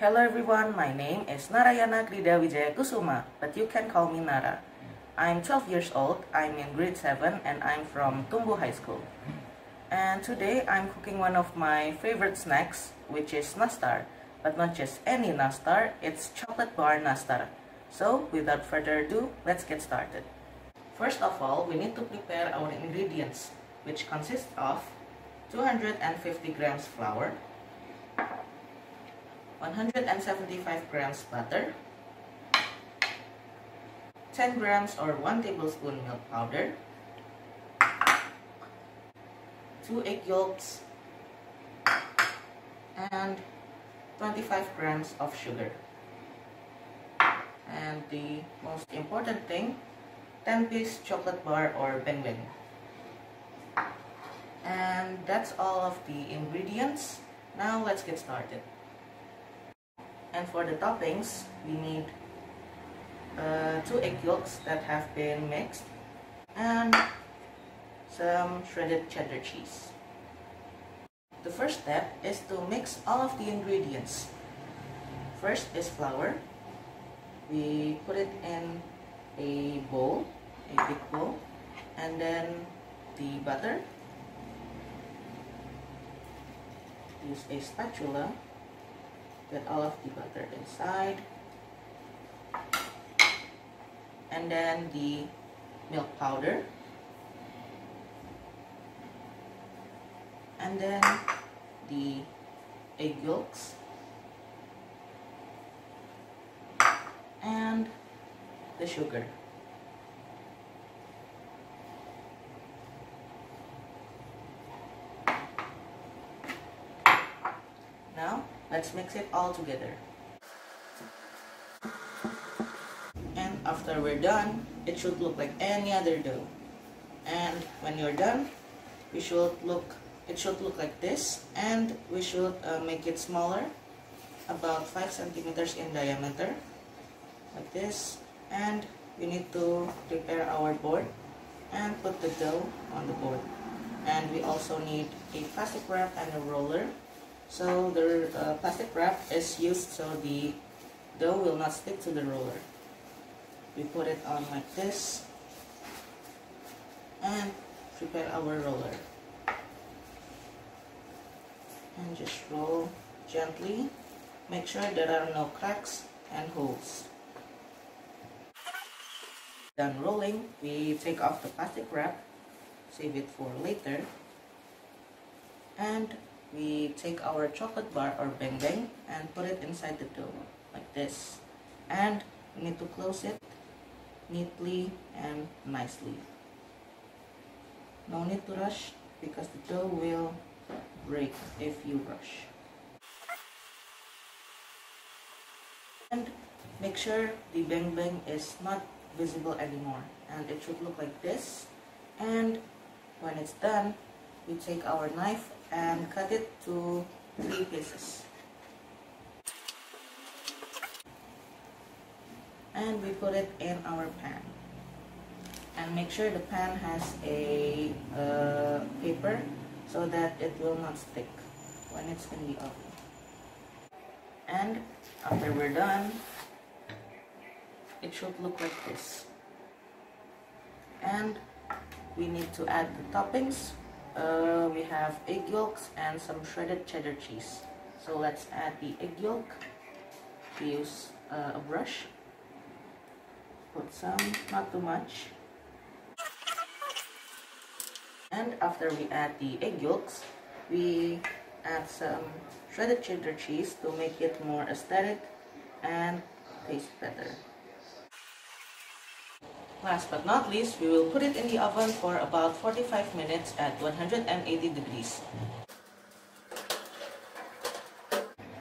Hello everyone, my name is Narayana KRIDA WIJAYA Kusuma, but you can call me Nara. I'm 12 years old, I'm in grade 7, and I'm from TUMBUH High School. And today I'm cooking one of my favorite snacks, which is nastar. But not just any nastar, it's Chocolate Bar Nastar. So without further ado, let's get started. First of all, we need to prepare our ingredients, which consist of 250 grams flour, 175 grams butter, 10 grams or 1 tablespoon milk powder, 2 egg yolks, and 25 grams of sugar. And the most important thing, 10-piece chocolate bar or beng beng. And that's all of the ingredients. Now let's get started. And for the toppings, we need 2 egg yolks that have been mixed and some shredded cheddar cheese. The first step is to mix all of the ingredients. First is flour. We put it in a bowl, a big bowl, and then the butter. Use a spatula. Get all of the butter inside, and then the milk powder, and then the egg yolks, and the sugar. Now let's mix it all together. And after we're done, it should look like any other dough. And when you're done, it should look like this, and we should make it smaller, about 5 centimeters in diameter, like this. And we need to prepare our board and put the dough on the board. And we also need a plastic wrap and a roller. So the plastic wrap is used so the dough will not stick to the roller. We put it on like this and prepare our roller. And just roll gently. Make sure there are no cracks and holes. Done rolling, we take off the plastic wrap, save it for later, and we take our chocolate bar or beng beng and put it inside the dough like this. And we need to close it neatly and nicely. No need to rush because the dough will break if you rush. And make sure the beng beng is not visible anymore, and it should look like this. And when it's done, we take our knife and cut it to 3 pieces. And we put it in our pan. And make sure the pan has a paper so that it will not stick when it's in the oven. And after we're done, it should look like this. And we need to add the toppings. We have egg yolks and some shredded cheddar cheese. So let's add the egg yolk. We use a brush. Put some, not too much. And after we add the egg yolks, we add some shredded cheddar cheese to make it more aesthetic and taste better. Last but not least, we will put it in the oven for about 45 minutes at 180 degrees.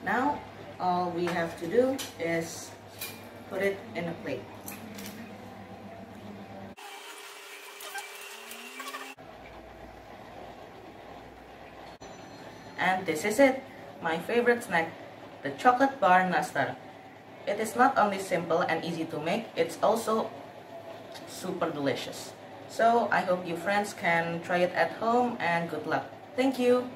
Now, all we have to do is put it in a plate. And this is it, my favorite snack, the Chocolate Bar Nastar. It is not only simple and easy to make, it's also super delicious. So I hope you friends can try it at home, and good luck. Thank you.